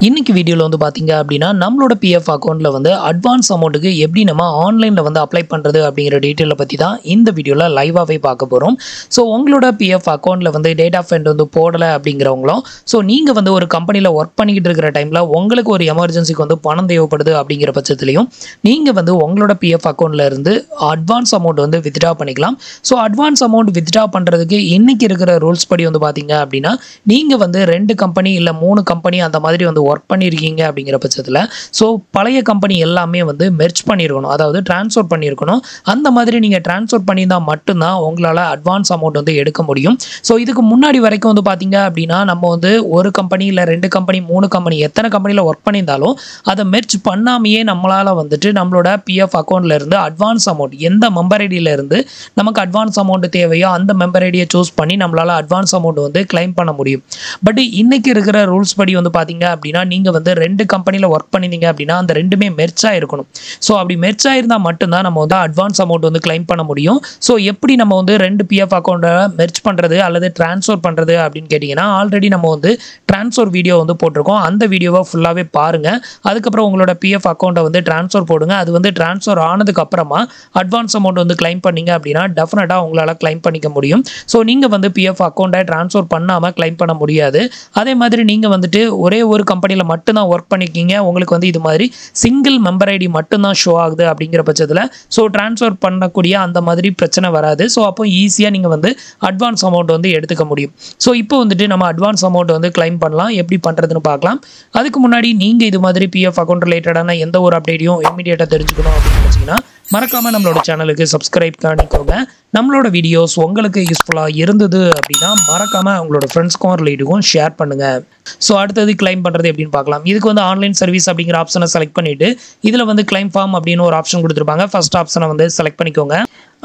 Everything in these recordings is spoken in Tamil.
இன்னைக்கு வீடியோல வந்து பாத்தீங்க அப்படின்னா நம்மளோட பிஎஃப் அக்கௌண்ட்ல வந்து அட்வான்ஸ் அமௌண்ட்டுக்கு எப்படி நம்ம ஆன்லைன்ல வந்து அப்ளை பண்றது அப்படிங்கிற டீட்டெயிலை பத்தி தான் இந்த வீடியோல லைவாவே பார்க்க போறோம். ஸோ உங்களோட பிஎஃப் அக்கௌண்ட்ல வந்து டேட் ஆஃப் எண்ட் வந்து போடல அப்படிங்கிறவங்களும், ஸோ நீங்க வந்து ஒரு கம்பெனியில் ஒர்க் பண்ணிக்கிட்டு இருக்கிற டைம்ல உங்களுக்கு ஒரு எமர்ஜென்சிக்கு வந்து பணம் தேவைப்படுது அப்படிங்கிற பட்சத்துலையும் நீங்க வந்து உங்களோட பிஎஃப் அக்கௌண்ட்ல இருந்து அட்வான்ஸ் அமௌண்ட் வந்து வித்ட்ரா பண்ணிக்கலாம். ஸோ அட்வான்ஸ் அமௌண்ட் வித்ட்ரா பண்றதுக்கு இன்னைக்கு இருக்கிற ரூல்ஸ் படி வந்து பாத்தீங்க அப்படின்னா நீங்க வந்து 2 கம்பெனி இல்லை 3 கம்பெனி அந்த மாதிரி வந்து ஒர்க் பண்ணியிருக்கீங்க அப்படிங்கிற பட்சத்தில் ஸோ பழைய கம்பெனி எல்லாமே வந்து மெர்ஜ் பண்ணியிருக்கணும், அதாவது ட்ரான்ஸ்ஃபர் பண்ணியிருக்கணும். அந்த மாதிரி நீங்கள் ட்ரான்ஸ்ஃபர் பண்ணியிருந்தால் மட்டும்தான் உங்களால் அட்வான்ஸ் அமௌண்ட் வந்து எடுக்க முடியும். ஸோ இதுக்கு முன்னாடி வரைக்கும் வந்து பார்த்தீங்க அப்படின்னா நம்ம வந்து ஒரு கம்பெனி இல்லை 2 கம்பெனி 3 கம்பெனி எத்தனை கம்பெனியில் ஒர்க் பண்ணியிருந்தாலும் அதை மெர்ஜ் பண்ணாமையே நம்மளால் வந்துட்டு நம்மளோட பிஎஃப் அக்கௌண்ட்ல இருந்து அட்வான்ஸ் அமௌண்ட் எந்த மெம்பர் ஐடியில இருந்து நமக்கு அட்வான்ஸ் அமௌண்ட் தேவையோ அந்த மெம்பர் ஐடியை சூஸ் பண்ணி நம்மளால் அட்வான்ஸ் அமௌண்ட் வந்து கிளைம் பண்ண முடியும். பட் இன்னைக்கு இருக்கிற ரூல்ஸ் படி வந்து பார்த்தீங்க அப்படின்னா நீங்கள் வந்து 2 கம்பெனியில் ஒர்க் பண்ணிங்க அப்படின்னா அந்த ரெண்டுமே மெர்ஜ் ஆகிருக்கணும். ஸோ அப்படி மெர்ஜ் ஆயிருந்தால் மட்டும்தான் நம்ம வந்து அட்வான்ஸ் அமௌண்ட் வந்து கிளைம் பண்ண முடியும். ஸோ எப்படி நம்ம வந்து 2 பிஎஃப் அக்கௌண்ட்டை மெர்ஜ் பண்ணுறது அல்லது ட்ரான்ஸ்ஃபர் பண்ணுறது அப்படின்னு கேட்டிங்கன்னா ஆல்ரெடி நம்ம வந்து ட்ரான்ஸ்ஃபர் வீடியோ வந்து போட்டிருக்கோம். அந்த வீடியோவை ஃபுல்லாகவே பாருங்கள். அதுக்கப்புறம் உங்களோட பிஎஃப் அக்கௌண்ட்டை வந்து ட்ரான்ஸ்ஃபர் போடுங்க. அது வந்து ட்ரான்ஸ்ஃபர் ஆனதுக்கு அப்புறமா அட்வான்ஸ் அமௌண்ட் வந்து கிளைம் பண்ணிங்க அப்படின்னா டெஃபினட்டாக உங்களால் கிளைம் பண்ணிக்க முடியும். ஸோ நீங்கள் வந்து பிஎஃப் அக்கௌண்ட்டை ட்ரான்ஸ்ஃபர் பண்ணாமல் கிளைம் பண்ண முடியாது. அதே மாதிரி நீங்கள் வந்துட்டு ஒரே ஒரு கம்பெனியில் மட்டும்தான் ஒர்க் பண்ணிக்கிங்க, உங்களுக்கு வந்து இது மாதிரி சிங்கிள் மெம்பர் ஐடி மட்டும்தான் ஷோ ஆகுது அப்படிங்கிற பட்சத்தில் ஸோ ட்ரான்ஸ்ஃபர் பண்ணக்கூடிய அந்த மாதிரி பிரச்சனை வராது. ஸோ அப்போ ஈஸியாக நீங்கள் வந்து அட்வான்ஸ் அமௌண்ட் வந்து எடுத்துக்க முடியும். ஸோ இப்போ வந்துட்டு நம்ம அட்வான்ஸ் அமௌண்ட் வந்து கிளைம் பண்ணலாம், எப்படி பண்ணுறதுன்னு பார்க்கலாம். அதுக்கு முன்னாடி நீங்கள் இது மாதிரி பிஎஃப் அக்கௌண்ட் ரிலேட்டடான எந்த ஒரு அப்டேட்டையும் இமீடியட்டாக தெரிஞ்சுக்கணும் அப்படின்னு நினச்சிங்கன்னா மறக்காமல் நம்மளோட சேனலுக்கு சப்ஸ்கிரைப் பண்ணிக்கோங்க. நம்மளோட வீடியோஸ் உங்களுக்கு யூஸ்ஃபுல்லாக இருந்தது அப்படின்னா மறக்காமல் உங்களோட ஃப்ரெண்ட்ஸ்க்கும் ரிலேட்டிவ்க்கும் ஷேர் பண்ணுங்கள். ஸோ அடுத்தது கிளைம் பண்ணுறது எப்படின்னு பார்க்கலாம். இதுக்கு வந்து ஆன்லைன் சர்வீஸ் அப்படிங்கிற ஆப்ஷனை செலக்ட் பண்ணிவிட்டு இதில் வந்து கிளைம் ஃபார்ம் அப்படின்னு ஒரு ஆப்ஷன் கொடுத்துருப்பாங்க. ஃபர்ஸ்ட் ஆப்ஷனை வந்து செலக்ட் பண்ணிக்கோங்க.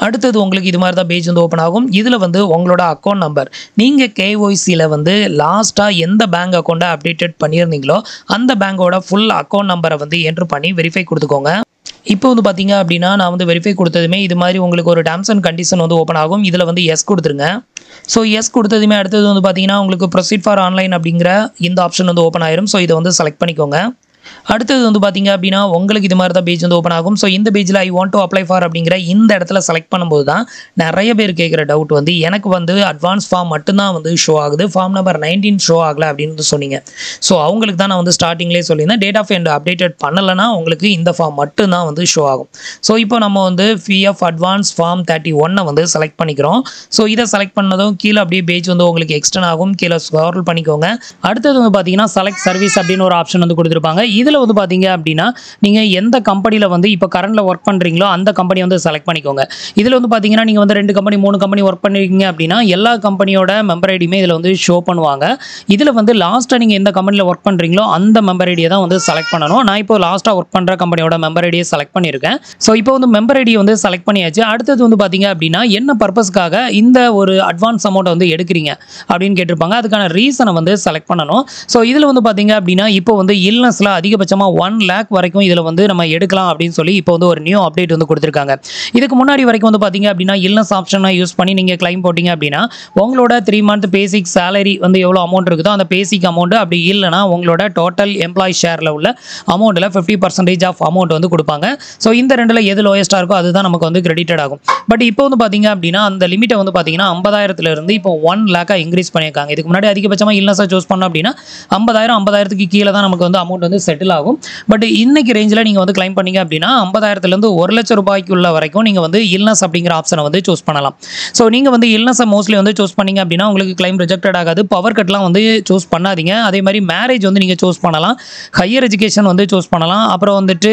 அடுத்தது உங்களுக்கு இது மாதிரி தான் பேஜ் வந்து ஓப்பன் ஆகும். இதில் வந்து உங்களோட அக்கௌண்ட் நம்பர் நீங்கள் கேஒய்சியில் வந்து லாஸ்ட்டாக எந்த பேங்க் அக்கௌண்ட்டை அப்டேட்டட் பண்ணியிருந்தீங்களோ அந்த பேங்கோட ஃபுல் அக்கௌண்ட் நம்பரை வந்து என்ட்ரு பண்ணி வெரிஃபை கொடுத்துக்கோங்க. இப்போ வந்து பார்த்தீங்க அப்படின்னா நான் வந்து வெரிஃபை கொடுத்ததுமே இது மாதிரி உங்களுக்கு ஒரு டேர்ம்ஸ் அண்ட் கண்டிஷன் வந்து ஓப்பன் ஆகும். இதில் வந்து எஸ் கொடுத்துருங்க. ஸோ எஸ் கொடுத்ததுமே அடுத்தது வந்து பார்த்தீங்கன்னா உங்களுக்கு ப்ரொசீட் ஃபார் ஆன்லைன் அப்படிங்கிற இந்த ஆப்ஷன் வந்து ஓப்பன் ஆயிரும். ஸோ இதை வந்து செலக்ட் பண்ணிக்கோங்க. அடுத்தது வந்து பார்த்தீங்க அப்படின்னா உங்களுக்கு இது மாதிரி தான் பேஜ் வந்து ஓப்பன் ஆகும். ஸோ இந்த பேஜில் I want to apply for அப்படிங்கிற இந்த இடத்துல செலக்ட் பண்ணும்போது தான் நிறைய பேர் கேட்குற டவுட் வந்து எனக்கு வந்து அட்வான்ஸ் ஃபார்ம் மட்டும்தான் வந்து ஷோ ஆகுது, ஃபார்ம் நம்பர் 19 ஷோ ஆகலை அப்படின்னு சொன்னீங்க. ஸோ அவங்களுக்கு தான் நான் வந்து ஸ்டார்டிங்லேயே சொல்லியிருந்தேன் டேட் ஆஃப் எண்ட் அப்டேட்டட் பண்ணலைன்னா உங்களுக்கு இந்த ஃபார்ம் மட்டும்தான் வந்து ஷோ ஆகும். ஸோ இப்போ நம்ம வந்து பிஎஃப் அட்வான்ஸ் ஃபார்ம் 31 வந்து செலக்ட் பண்ணிக்கிறோம். ஸோ இதை செலக்ட் பண்ணதும் கீழே அப்படியே பேஜ் வந்து உங்களுக்கு எக்ஸ்டெண்ட் ஆகும். கீழே ஸ்க்ரால் பண்ணிக்கோங்க. அடுத்தது வந்து பார்த்தீங்கன்னா செலக்ட் சர்வீஸ் அப்படின்னு ஒரு ஆப்ஷன் வந்து கொடுத்துருப்பாங்க. இதில் வந்து பார்த்தீங்க அப்படின்னா நீங்கள் எந்த கம்பெனியில் வந்து இப்போ கரண்டில் ஒர்க் பண்ணுறீங்களோ அந்த கம்பெனி வந்து செலக்ட் பண்ணிக்கோங்க. இதில் வந்து பார்த்தீங்கன்னா நீங்கள் வந்து 2 கம்பெனி 3 கம்பெனி ஒர்க் பண்ணிருக்கீங்க அப்படின்னா எல்லா கம்பெனியோட மெம்பர் ஐடியுமே இதில் வந்து ஷோ பண்ணுவாங்க. இதில் வந்து லாஸ்ட்டாக நீங்கள் எந்த கம்பெனியில் ஒர்க் பண்ணுறீங்களோ அந்த மெம்பர் ஐடியை தான் வந்து செலக்ட் பண்ணணும். நான் இப்போ லாஸ்ட்டாக ஒர்க் பண்ணுற கம்பெனியோட மெம்பர் ஐடியை செலக்ட் பண்ணியிருக்கேன். ஸோ இப்போ வந்து மெம்பர் ஐடியை வந்து செலக்ட் பண்ணியாச்சு. அடுத்தது வந்து பார்த்தீங்க அப்படின்னா என்ன பர்பஸ்க்காக இந்த ஒரு அட்வான்ஸ் அமௌண்ட் வந்து எடுக்கிறீங்க அப்படின்னு கேட்டிருப்பாங்க. அதுக்கான ரீசனை வந்து செலக்ட் பண்ணணும். ஸோ இதில் வந்து பார்த்தீங்க அப்படின்னா இப்போ வந்து இல்னஸில் அதிகபட்சமாக 1 lakh வரைக்கும் இதில் வந்து நம்ம எடுக்கலாம் அப்படின்னு சொல்லி இப்போ வந்து ஒரு நியூ அப்டேட் வந்து கொடுத்துருக்காங்க. இதுக்கு முன்னாடி வரைக்கும் வந்து பார்த்தீங்க அப்படின்னா இல்னஸ் ஆப்ஷனை யூஸ் பண்ணி நீங்கள் கிளைம் போட்டிங்க அப்படின்னா உங்களோட 3 month பேசிக் சேலரி வந்து எவ்வளோ அமௌண்ட் இருக்குதோ அந்த பேசிக் அமௌண்ட், அப்படி இல்லைனா உங்களோட டோட்டல் எம்ப்ளாயி ஷேரில் உள்ள அமௌண்ட்டில் 50% ஆஃப் அமௌண்ட் வந்து கொடுப்பாங்க. ஸோ இந்த ரெண்டில் எது லோயஸ்ட்டாக இருக்கோ அதுதான் நமக்கு வந்து கிரெடிட்டட் ஆகும். பட் இப்போ வந்து பார்த்தீங்க அப்படின்னா அந்த லிமிட்டை வந்து பார்த்தீங்கன்னா 50,000 இப்போ 1 lakh இன்க்ரீஸ் பண்ணியிருக்காங்க. இதுக்கு முன்னாடி அதிகபட்சமாக இல்னஸாக சூஸ் பண்ணோம் அப்படின்னா 50,000 கீழே தான் நமக்கு வந்து அமௌண்ட் வந்து செட்டில் ஆகும். பட் இன்னைக்கு ரேஞ்சில் நீங்கள் வந்து கிளைம் பண்ணீங்க அப்படின்னா 50,000 1 லட்சம் ரூபாய்க்குள்ள வரைக்கும் நீங்கள் வந்து இல்னஸ் அப்படிங்கிற ஆப்ஷனை வந்து சூஸ் பண்ணலாம். ஸோ நீங்கள் வந்து இல்னஸை மோஸ்ட்லி வந்து சூஸ் பண்ணீங்க அப்படின்னா உங்களுக்கு கிளைம் ரிஜெக்டட் ஆகாது. பவர் கட்லாம் வந்து சூஸ் பண்ணாதீங்க. அதே மாதிரி மேரேஜ் வந்து நீங்கள் சூஸ் பண்ணலாம், ஹையர் எஜுகேஷன் வந்து சூஸ் பண்ணலாம், அப்புறம் வந்துட்டு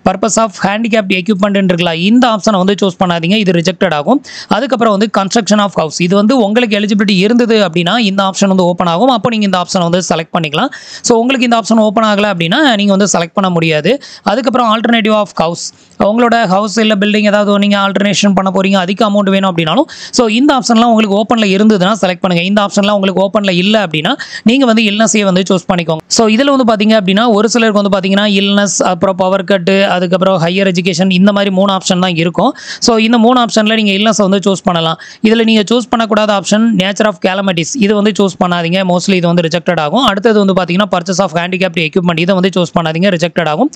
பர்பஸ் ஆஃப் ஹேண்டிகேப்ட் எக்யூப்மெண்ட் இருக்கலாம், இந்த ஆப்ஷனை வந்து சூஸ் பண்ணாதீங்க, இது ரிஜெக்டட் ஆகும். அதுக்கப்புறம் வந்து கன்ஸ்ட்ரக்ஷன் ஆஃப் ஹவுஸ், இது வந்து உங்களுக்கு எலிஜிபிலிட்டி இருந்தது அப்படின்னா இந்த ஆப்ஷன் வந்து ஓப்பன் ஆகும். அப்போ நீங்கள் இந்த ஆப்ஷனை வந்து செலக்ட் பண்ணிக்கலாம். ஸோ உங்களுக்கு இந்த ஆப்ஷன் ஓப்பன் ஆகலை அப்படின்னா அப்படின்னா நீங்கள் வந்து செலக்ட் பண்ண முடியாது. அதுக்கப்புறம் ஆல்டர்னேட்டிவ் ஆஃப் ஹவுஸ், உங்களோட ஹவுஸ் இல்லை பில்டிங் ஏதாவது நீங்கள் ஆல்டர்னேஷன் பண்ண போகிறீங்க, அதிக அமௌண்ட் வேணும் அப்படின்னாலும் ஸோ இந்த ஆப்ஷன்லாம் உங்களுக்கு ஓப்பனில் இருந்ததுன்னா செலக்ட் பண்ணுங்கள். இந்த ஆப்ஷன்லாம் உங்களுக்கு ஓப்பனில் இல்லை அப்படின்னா நீங்கள் வந்து இல்னஸையே வந்து சூஸ் பண்ணிக்கோங்க. ஸோ இதில் வந்து பார்த்தீங்க அப்படின்னா ஒரு சிலருக்கு வந்து பார்த்தீங்கன்னா இல்னஸ், அப்புறம் பவர் கட்டு, அதுக்கப்புறம் ஹையர் எஜுகேஷன், இந்த மாதிரி 3 ஆப்ஷன் தான் இருக்கும். ஸோ இந்த 3 ஆப்ஷனில் நீங்கள் இல்னஸ் வந்து சூஸ் பண்ணலாம். இதில் நீங்கள் சூஸ் பண்ணக்கூடாத ஆப்ஷன் நேச்சர் ஆஃப் கேலமிட்டிஸ், இது வந்து சூஸ் பண்ணாதீங்க, மோஸ்ட்லி இது வந்து ரிஜெக்டட் ஆகும். அடுத்தது வந்து பார்த்தீங்கன்னா பர்ச்சேஸ் ஆஃப் ஹேண்டிகேப்ட் எக்யூப்மெண்ட், இதை வந்து சூஸ் பண்ணாதீங்க, ரிஜெக்டட் ஆகும்.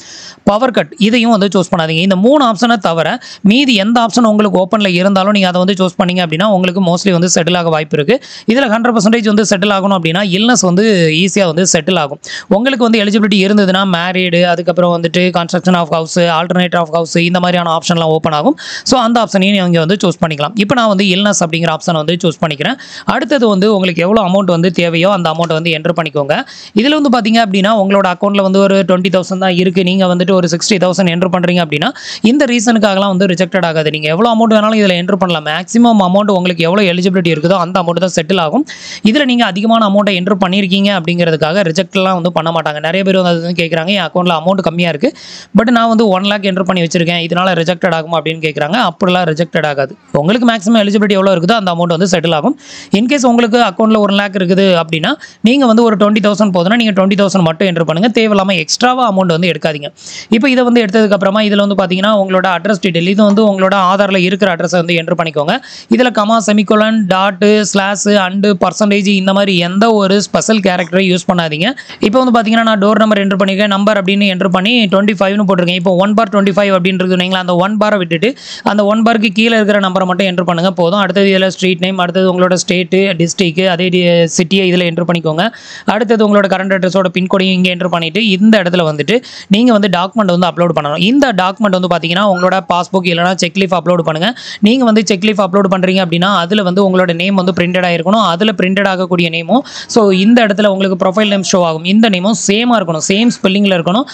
பவர் கட், இதையும் வந்து சூஸ் பண்ணாதீங்க. இந்த 3 ஆப்ஷனை தவிர மீதி எந்த ஆப்ஷன் உங்களுக்கு ஓப்பனில் இருந்தாலும் நீங்கள் அதை வந்து சூஸ் பண்ணீங்க அப்படின்னா உங்களுக்கு மோஸ்ட்லி வந்து செட்டில் ஆக வாய்ப்பு இருக்குது. இதில் 100% வந்து செட்டில் ஆகணும் அப்படின்னா இல்னஸ் வந்து ஈஸியாக வந்து செட்டில் ஆகும். உங்களுக்கு வந்து எலிஜிபிலிட்டி இருந்ததுன்னா மேரீடு, அதுக்கப்புறம் வந்துட்டு construction of house, alternative of house, இந்த மாதிரியான ஆப்ஷன்லாம் ஓப்பன் ஆகும். ஸோ அந்த ஆப்ஷனையும் நீங்கள் வந்து சூஸ் பண்ணிக்கலாம். இப்போ நான் வந்து இல்னஸ் அப்படிங்கிற ஆப்ஷனை வந்து சூஸ் பண்ணிக்கிறேன். அடுத்தது வந்து உங்களுக்கு எவ்வளோ அமௌண்ட் வந்து தேவையோ அந்த அமௌண்ட்டை வந்து என்டர் பண்ணிக்கோங்க. இதில் வந்து பார்த்தீங்க அப்படின்னா உங்களோட அக்கௌண்ட்டில் வந்து ஒரு 20,000 தான் இருக்குது, நீங்கள் வந்துட்டு ஒரு 60,000 என்டர் பண்ணுறீங்க அப்படின்னா இந்த ரீசனுக்காகலாம் வந்து ரிஜெக்டட் ஆகாது. நீங்கள் எவ்வளோ அமௌண்ட் வேணாலும் இதில் என்டர் பண்ணலாம். மேக்ஸிமம் அமௌண்ட் உங்களுக்கு எவ்வளோ எலிஜிபிலிட்டி இருக்குதோ அந்த அமௌண்ட் தான் செட்டில் ஆகும். இதில் நீங்கள் அதிகமான அமௌண்ட்டை என்டர் பண்ணியிருக்கீங்க அப்படிங்கிறதுக்காக ரிஜெக்ட்லாம் வந்து பண்ண மாட்டாங்க. நிறைய பேர் வந்து அது கேட்குறாங்க, என் அக்கௌண்ட்டில் அமௌண்ட் கம்மியாக இருக்குது, பட் நான் வந்து 1 lakh என்டர் பண்ணி வச்சிருக்கேன், இதனால் ரிஜெக்டட் ஆகும் அப்படின்னு கேட்குறாங்க. அப்படிலாம் ரிஜெக்டட் ஆகாது. உங்களுக்கு மேக்ஸிமம் எலிஜிபிலிட்டி எவ்வளோ இருக்குதோ அந்த அமௌண்ட் வந்து செட்டில் ஆகும். இன்கேஸ் உங்களுக்கு அக்கௌண்ட்டில் 1 lakh இருக்குது அப்படின்னா நீங்கள் வந்து ஒரு 20,000 போதுன்னா நீங்கள் 20,000 மட்டும் என்டர் பண்ணுங்கள். தேவையில்லாமல் எக்ஸ்ட்ராவாக அமௌண்ட் வந்து எடுக்காதீங்க. இப்போ இதை வந்து எடுத்ததுக்கப்புறமா இதில் வந்து பார்த்தீங்கன்னா உங்களோட அட்ரஸ் டீட்டெயில், இது வந்து உங்களோட ஆதாரில் இருக்கிற அட்ரஸை வந்து என்டர் பண்ணிக்கோங்க. இதில் comma, semicolon, dot, slash, and, percentage, இந்த மாதிரி எந்த ஒரு ஸ்பெஷல் கேரக்டரை யூஸ் பண்ணாதீங்க. இப்போ வந்து பார்த்தீங்கன்னா நான் டோர் நம்பர் என்டர் பண்ணியிருக்கேன், நம்பர் அப்படின்னு என்டர் பண்ணி 25னு போட்டிருக்கேன். இப்போ 1/25 அப்படின்றது நீங்களா அந்த 1 பாரை விட்டுட்டு அந்த 1 பாருக்கு கீழே இருக்கிற நம்பரை மட்டும் என்டர் பண்ணுங்கள் போதும். அடுத்தது இதில் ஸ்ட்ரீட் நேம், அடுத்தது உங்களோட ஸ்டேட்டு, டிஸ்ட்ரிக்ட், அதே சிட்டியை இதில் என்டர் பண்ணிக்கோங்க. அடுத்தது உங்களோட கரண்ட் அட்ரஸோட பின்கோடையும் இங்கே என்டர் பண்ணிவிட்டு இந்த இடத்துல வந்துட்டு நீங்கள் வந்து டாக்குமெண்ட் வந்து அப்லோட் பண்ணணும். இந்த டாக்குமெண்ட் வந்து பார்த்தீங்கன்னா உங்களோட பாஸ்புக் இல்லைனா செக்லீஃப் அப்லோட் பண்ணுங்கள். நீங்கள் வந்து செக்லீஃப் அப்லோட் பண்ணுறீங்க அப்படின்னா அதில் வந்து உங்களோட நேம் வந்து பிரிண்டட் ஆகிருக்கணும். அதில் பிரிண்டட் ஆகக்கூடிய நேமும் ஸோ இந்த இடத்துல உங்களுக்கு ப்ரொஃபைல் நேம் ஷோ ஆகும். இந்த நேமும் சேமாக இருக்கணும், சேம் ஸ்பெல்லிங்கில் இருக்கணும்.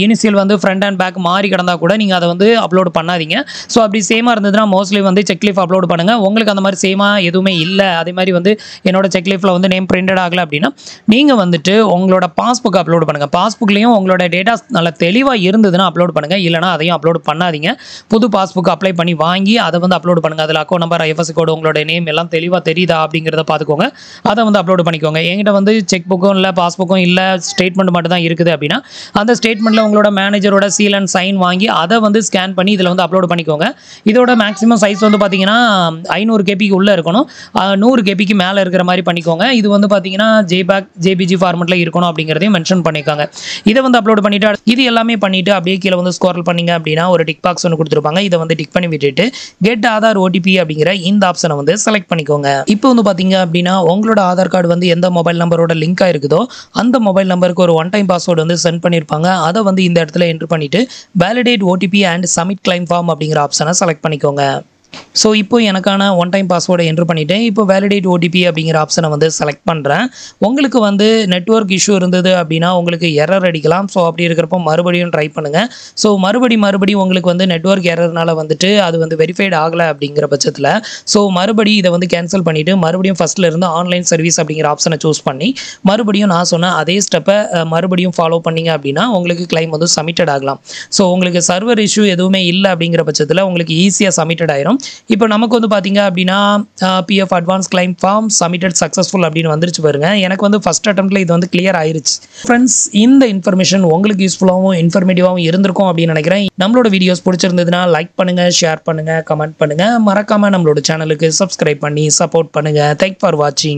இனிஷியல் வந்து ஃப்ரண்ட் அண்ட் பேக் மாறி கிடந்தா கூட நீங்கள் அதை வந்து அப்லோட் பண்ணாதீங்க. ஸோ அப்படி சேமாக இருந்ததுன்னா மோஸ்ட்லி வந்து செக்லீஃப் அப்லோட் பண்ணுங்கள். உங்களுக்கு அந்த மாதிரி சேமாக எதுவுமே இல்லை, அதே மாதிரி வந்து என்னோட செக்லீஃபில் வந்து நேம் பிரிண்டட் ஆகலை அப்படின்னா நீங்கள் வந்துட்டு உங்களோட பாஸ்புக் அப்லோட் பண்ணுங்கள். பாஸ்புக்லேயும் உங்களோட டேட்டாஸ் நல்லா தெளிவாக இருந்ததுன்னா அப்லோட் பண்ணுங்கள், இல்லைனா அதையும் அப்லோட் பண்ணாதீங்க. புது பாஸ்புக் அப்ளை பண்ணி வாங்கி அதை வந்து அப்லோட் பண்ணுங்கள். அதில் அக்கௌண்ட் நம்பர், ஐஎஃப்எஸ்சி கோடு, உங்களோட நேம் எல்லாம் தெளிவாக தெரியுதா அப்படிங்கிறத பார்த்துக்கோங்க. அதை வந்து அப்லோட் பண்ணிக்கோங்க. என்கிட்ட வந்து செக் புக்கும் இல்லை, பாஸ்புக்கும் இல்லை, ஸ்டேட்மெண்ட் மட்டும் தான் இருக்குது அப்படின்னா அந்த ஸ்டேட்மெண்ட்டில் உங்களோட மேனேஜரோட சீல் அண்ட் சைன் வாங்கி அதை வந்து ஸ்கேன் பண்ணி இதில் வந்து அப்லோட் பண்ணிக்கோங்க. இதோட மேக்ஸிமம் சைஸ் வந்து பார்த்தீங்கன்னா 500 கேபிக்கு உள்ளே இருக்கணும், 100 கேபிக்கு மேலே இருக்கிற மாதிரி பண்ணிக்கோங்க. இது வந்து பார்த்தீங்கன்னா ஜேபிஜி ஃபார்மெட்டில் இருக்கணும் அப்படிங்கிறதையும் மென்ஷன் பண்ணிக்கோங்க. இதை வந்து அப்லோட் பண்ணிவிட்டு இது எல்லாமே பண்ணிவிட்டு அப்படியே கீழே வந்து ஸ்க்ரோல் பண்ணிங்க அப்படின்னா ஒரு டிக் பாக்ஸ் ஒன்று கொடுத்துருப்பாங்க. இதை வந்து டிக் பண்ணி விட்டுட்டு கெட் ஆதார் ஓடிபி அப்படிங்கிற இந்த ஆப்ஷனை வந்து செலக்ட் பண்ணிக்கோங்க. இப்போ வந்து பார்த்தீங்க அப்படின்னா உங்களோட ஆதார் கார்டு வந்து எந்த மொபைல் நம்பரோட லிங்க் ஆயிருக்குதோ அந்த மொபைல் நம்பருக்கு ஒரு 1 டைம் பாஸ்வேர்டு வந்து சென்ட் பண்ணியிருப்பாங்க. அதை வந்து இந்த இடத்துல என்டர் பண்ணிவிட்டு validate OTP and submit claim form அப்படிங்கிற ஆப்ஷனை செலக்ட் பண்ணிக்கோங்க. ஸோ இப்போ எனக்கான 1 டைம் பாஸ்வேர்டை என்ட்ரு பண்ணிவிட்டேன். இப்போ வேலிடேட் ஓடிபி அப்படிங்கிற ஆப்ஷனை வந்து செலக்ட் பண்ணுறேன். உங்களுக்கு வந்து நெட்வொர்க் இஷ்யூ இருந்தது அப்படின்னா உங்களுக்கு எரர் அடிக்கலாம். ஸோ அப்படி இருக்கிறப்போ மறுபடியும் ட்ரை பண்ணுங்கள். ஸோ மறுபடியும் உங்களுக்கு வந்து நெட்வொர்க் எரர்னால வந்துட்டு அது வந்து வெரிஃபைட் ஆகலை அப்படிங்கிற பட்சத்தில் ஸோ மறுபடியும் இதை வந்து கேன்சல் பண்ணிவிட்டு மறுபடியும் ஃபஸ்ட்டில் இருந்து ஆன்லைன் சர்வீஸ் அப்படிங்கிற ஆப்ஷனை சூஸ் பண்ணி மறுபடியும் நான் சொன்ன அதே ஸ்டெப்பை மறுபடியும் ஃபாலோ பண்ணிங்க அப்படின்னா உங்களுக்கு கிளைம் வந்து சப்மிட்டட் ஆகலாம். ஸோ உங்களுக்கு சர்வர் இஷ்யூ எதுவுமே இல்லை அப்படிங்கிற பட்சத்தில் உங்களுக்கு ஈஸியாக சப்மிட்டட் ஆயிரும். இப்போ நமக்கு வந்து பார்த்தீங்க அப்படின்னா PF advance claim form submitted successful அப்படின்னு வந்துருச்சு பாருங்க. எனக்கு வந்து ஃபர்ஸ்ட் அட்டெம்ப்ட்ல இது வந்து கிளியர் ஆயிருச்சு. ஃப்ரெண்ட்ஸ், இந்த இன்ஃபர்மேஷன் உங்களுக்கு யூஸ்ஃபுல்லாகவும் இன்ஃபர்மேட்டிவாகவும் இருந்திருக்கும் அப்படின்னு நினைக்கிறேன். நம்மளோட வீடியோஸ் பிடிச்சிருந்ததுன்னா லைக் பண்ணுங்க, ஷேர் பண்ணுங்க, கமெண்ட் பண்ணுங்க, மறக்காம நம்மளோட சேனலுக்கு சப்ஸ்கிரைப் பண்ணி சப்போர்ட் பண்ணுங்க. தேங்க்ஸ் ஃபார் வாட்சிங்.